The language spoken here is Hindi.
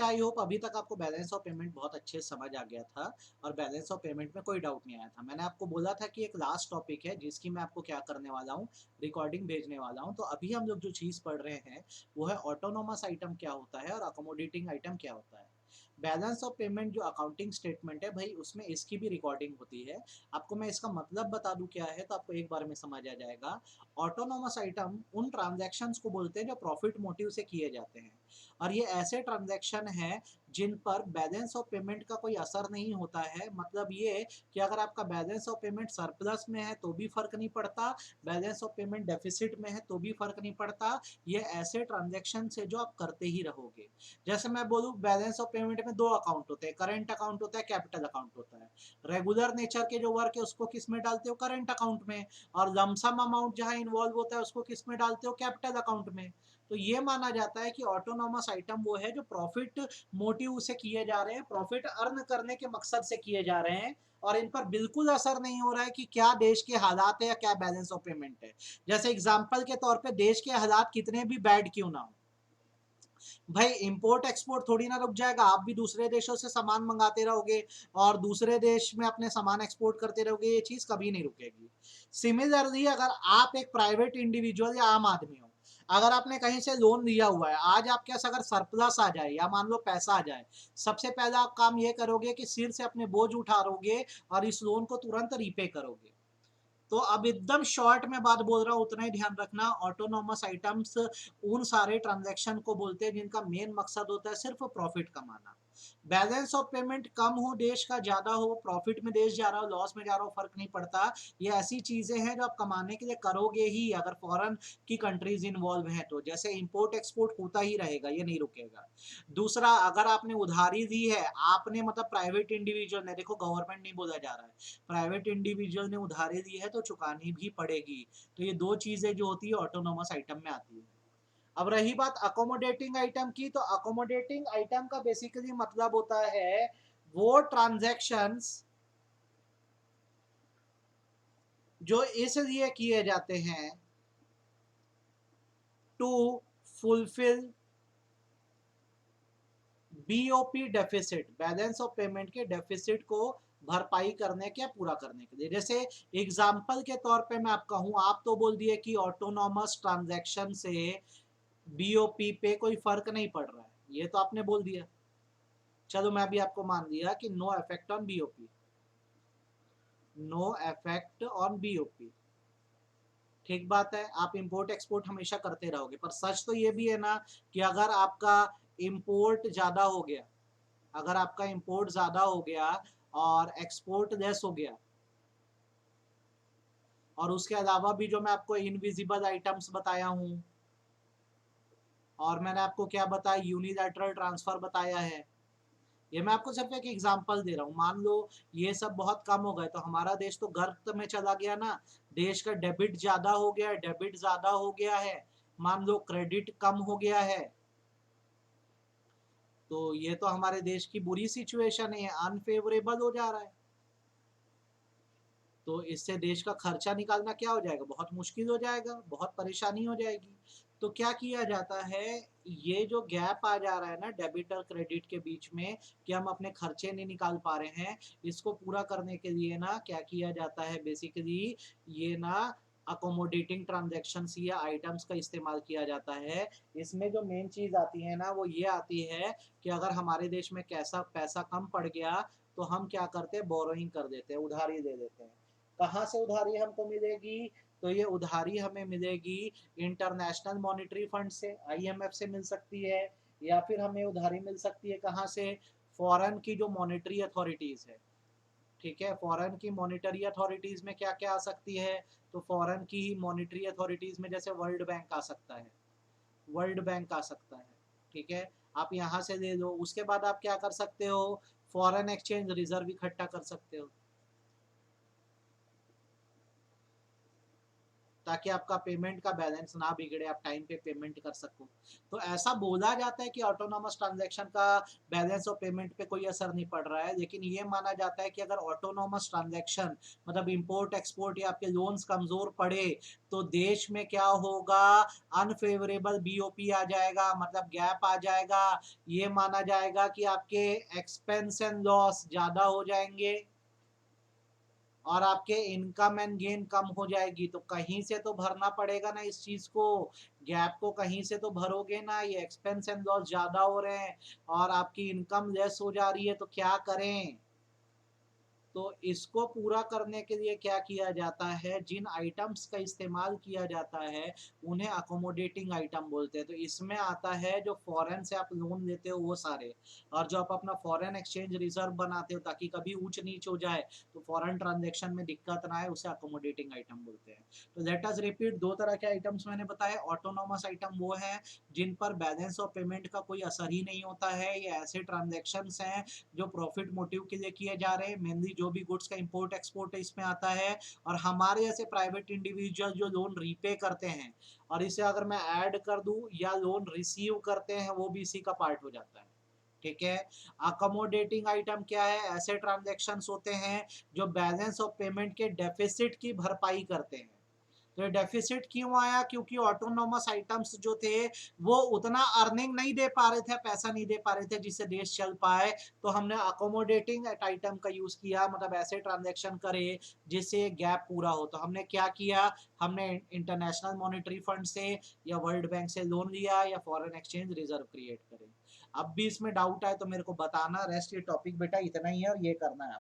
आई होप अभी तक आपको बैलेंस ऑफ पेमेंट बहुत अच्छे से समझ आ गया था और बैलेंस ऑफ पेमेंट में कोई डाउट नहीं आया था। मैंने आपको बोला था कि एक लास्ट टॉपिक है जिसकी मैं आपको क्या करने वाला हूँ, रिकॉर्डिंग भेजने वाला हूँ। तो अभी हम लोग जो चीज़ पढ़ रहे हैं वो है ऑटोनोमस आइटम क्या होता है और अकोमोडेटिंग आइटम क्या होता है। बैलेंस ऑफ पेमेंट जो अकाउंटिंग स्टेटमेंट है भाई, उसमें इसकी भी रिकॉर्डिंग होती है। आपको मैं इसका मतलब बता दूं क्या है तो आपको एक बार में समझ आ जाएगा। ऑटोनोमस आइटम उन ट्रांजैक्शंस को बोलते हैं जो प्रॉफिट मोटिव से किए जाते हैं, और ये ऐसे ट्रांजैक्शन हैं जिन पर बैलेंस ऑफ पेमेंट का कोई असर नहीं होता है। मतलब ये कि अगर आपका बैलेंस ऑफ पेमेंट सरप्लस में है तो भी फर्क नहीं पड़ता, बैलेंस ऑफ पेमेंट डेफिसिट में है तो भी फर्क नहीं पड़ता। ये ऐसे ट्रांजैक्शन है जो आप करते ही रहोगे। जैसे मैं बोलूँ, बैलेंस ऑफ पेमेंट में दो अकाउंट होते हैं, करेंट अकाउंट होता है, कैपिटल अकाउंट होता है। रेगुलर नेचर के जो वर्क है उसको किस में डालते हो, करेंट अकाउंट में, और लमसम अमाउंट जहां इन्वॉल्व होता है उसको किस में डालते हो, कैपिटल अकाउंट में। तो ये माना जाता है कि ऑटोनोमस आइटम वो है जो प्रॉफिट मोटिव से किए जा रहे हैं, प्रॉफिट अर्न करने के मकसद से किए जा रहे हैं, और इन पर बिल्कुल असर नहीं हो रहा है कि क्या देश के हालात है या क्या बैलेंस ऑफ पेमेंट है। जैसे एग्जांपल के तौर पे देश के हालात कितने भी बैड क्यों ना हो भाई, इंपोर्ट एक्सपोर्ट थोड़ी ना रुक जाएगा। आप भी दूसरे देशों से सामान मंगाते रहोगे और दूसरे देश में अपने सामान एक्सपोर्ट करते रहोगे, ये चीज कभी नहीं रुकेगी। सिमिलरली अगर आप एक प्राइवेट इंडिविजुअल या आम आदमी हो, अगर आपने कहीं से लोन लिया हुआ है, आज आपके पास अगर सरप्लस आ जाए या मान लो पैसा आ जाए, सबसे पहला आप काम ये करोगे कि सिर से अपने बोझ उठाओगे और इस लोन को तुरंत रीपे करोगे। तो अब एकदम शॉर्ट में बात बोल रहा हूँ, उतना ही ध्यान रखना। ऑटोनोमस आइटम्स उन सारे ट्रांजैक्शन को बोलते हैं जिनका मेन मकसद होता है सिर्फ प्रॉफिट कमाना। बैलेंस ऑफ पेमेंट कम हो देश का, ज्यादा हो, प्रॉफिट में देश जा रहा हो, लॉस में जा रहा हो, फर्क नहीं पड़ता। ये ऐसी चीजें हैं जो आप कमाने के लिए करोगे ही अगर फॉरेन की कंट्रीज इन्वॉल्व हैं तो। जैसे इंपोर्ट एक्सपोर्ट होता ही रहेगा, ये नहीं रुकेगा। दूसरा, अगर आपने उधारी दी है, आपने मतलब प्राइवेट इंडिविजुअल ने, देखो गवर्नमेंट नहीं बोला जा रहा है, प्राइवेट इंडिविजुअल ने उधारी दी है तो चुकानी भी पड़ेगी। तो ये दो चीजें जो होती है ऑटोनोमस आइटम में आती है। अब रही बात अकोमोडेटिंग आइटम की, तो अकोमोडेटिंग आइटम का बेसिकली मतलब होता है वो ट्रांजैक्शंस जो इसलिए किए जाते हैं to fulfil BOP deficit, balance of payment के डेफिसिट को भरपाई करने के, पूरा करने के लिए। जैसे एग्जांपल के तौर पे मैं आपका हूं, आप तो बोल दिए कि ऑटोनॉमस ट्रांजैक्शन से बीओपी पे कोई फर्क नहीं पड़ रहा है, ये तो आपने बोल दिया। चलो मैं भी आपको मान लिया कि no effect on BOP, no effect on BOP. ठीक बात है, आप इंपोर्ट एक्सपोर्ट हमेशा करते रहोगे, पर सच तो ये भी है ना कि अगर आपका इंपोर्ट ज्यादा हो गया, अगर आपका इंपोर्ट ज्यादा हो गया और एक्सपोर्ट लेस हो गया, और उसके अलावा भी जो मैं आपको इनविजिबल आइटम्स बताया हूं, और मैंने आपको क्या बताया, यूनिलैटरल ट्रांसफर बताया है, ये मैं आपको सिर्फ एक एग्जांपल दे रहा हूँ। मान लो ये सब बहुत कम हो गए तो हमारा देश तो गर्त में चला गया ना। देश का डेबिट ज्यादा हो गया है, डेबिट ज्यादा हो गया है, मान लो क्रेडिट कम हो गया है, तो ये तो हमारे देश की बुरी सिचुएशन है, अनफेवरेबल हो जा रहा है। तो इससे देश का खर्चा निकालना क्या हो जाएगा, बहुत मुश्किल हो जाएगा, बहुत परेशानी हो जाएगी। तो क्या किया जाता है, ये जो गैप आ जा रहा है ना डेबिट और क्रेडिट के बीच में, कि हम अपने खर्चे नहीं निकाल पा रहे हैं, इसको पूरा करने के लिए ना क्या किया जाता है बेसिकली, ये ना अकोमोडेटिंग ट्रांजेक्शन या आइटम्स का इस्तेमाल किया जाता है। इसमें जो मेन चीज आती है ना वो ये आती है कि अगर हमारे देश में कैसा पैसा कम पड़ गया तो हम क्या करते हैं, बोरोइंग कर देते हैं, उधारी दे देते हैं। कहाँ से उधारी हमको मिलेगी, तो ये उधारी हमें मिलेगी इंटरनेशनल मॉनेटरी फंड से, आईएमएफ से मिल सकती है, या फिर हमें उधारी मिल सकती है कहाँ से, फॉरेन की जो मॉनेटरी अथॉरिटीज है। ठीक है, फॉरेन की मॉनेटरी अथॉरिटीज में क्या क्या आ सकती है, तो फॉरेन की मॉनेटरी अथॉरिटीज में जैसे वर्ल्ड बैंक आ सकता है, वर्ल्ड बैंक आ सकता है। ठीक है, आप यहाँ से ले लो। उसके बाद आप क्या कर सकते हो, फॉरेन एक्सचेंज रिजर्व इकट्ठा कर सकते हो। ताकि आपका पेमेंट का बैलेंस ना बिगड़े, आप टाइम पे पेमेंट कर सको। तो ऐसा बोला जाता है कि ऑटोनोमस ट्रांजैक्शन का बैलेंस और पेमेंट पे कोई असर नहीं पड़ रहा है, लेकिन ये माना जाता है कि अगर ऑटोनोमस ट्रांजैक्शन मतलब इंपोर्ट एक्सपोर्ट या आपके लोन्स कमजोर पड़े तो देश में क्या होगा, अनफेवरेबल बीओपी आ जाएगा, मतलब गैप आ जाएगा। ये माना जाएगा कि आपके एक्सपेंस एंड लॉस ज्यादा हो जाएंगे और आपके इनकम एंड गेन कम हो जाएगी। तो कहीं से तो भरना पड़ेगा ना इस चीज को, गैप को कहीं से तो भरोगे ना। ये एक्सपेंस एंड लॉस ज्यादा हो रहे हैं और आपकी इनकम लेस हो जा रही है, तो क्या करें। तो इसको पूरा करने के लिए क्या किया जाता है, जिन आइटम्स का इस्तेमाल किया जाता है उन्हें अकोमोडेटिंग आइटम बोलते हैं। तो इसमें आता है जो फॉरेन से आप लोन लेते हो वो सारे, और जो आप अपना फॉरेन एक्सचेंज रिजर्व बनाते हो ताकि कभी ऊंच नीच हो जाए तो फॉरेन ट्रांजेक्शन में दिक्कत ना आए, उसे अकोमोडेटिंग आइटम बोलते हैं। तो लेट अस रिपीट, दो तरह के आइटम्स मैंने बताए। ऑटोनोमस आइटम वो है जिन पर बैलेंस और पेमेंट का कोई असर ही नहीं होता है। ये ऐसे ट्रांजेक्शन हैं जो प्रॉफिट मोटिव के लिए किए जा रहे हैं। मेनली जो भी गुड्स का इंपोर्ट एक्सपोर्ट इसमें आता है, और हमारे जैसे प्राइवेट इंडिविजुअल जो लोन रीपे करते हैं, और इसे अगर मैं ऐड कर दूं या लोन रिसीव करते हैं, वो भी इसी का पार्ट हो जाता है। ठीक है। अकोमोडेटिंग आइटम क्या है, ऐसे ट्रांजेक्शन्स होते हैं जो बैलेंस और पेमेंट के डेफिसिट की भरपाई करते हैं। तो ये डेफिसिट क्यों आया, क्योंकि ऑटोनोमस आइटम्स जो थे वो उतना अर्निंग नहीं दे पा रहे थे, पैसा नहीं दे पा रहे थे जिससे देश चल पाए। तो हमने अकोमोडेटिंग आइटम का यूज किया, मतलब ऐसे ट्रांजेक्शन करे जिससे गैप पूरा हो। तो हमने क्या किया, हमने इंटरनेशनल मॉनेटरी फंड से या वर्ल्ड बैंक से लोन लिया या फॉरेन एक्सचेंज रिजर्व क्रिएट करे। अब भी इसमें डाउट आए तो मेरे को बताना। रेस्ट ये टॉपिक बेटा इतना ही है और ये करना है।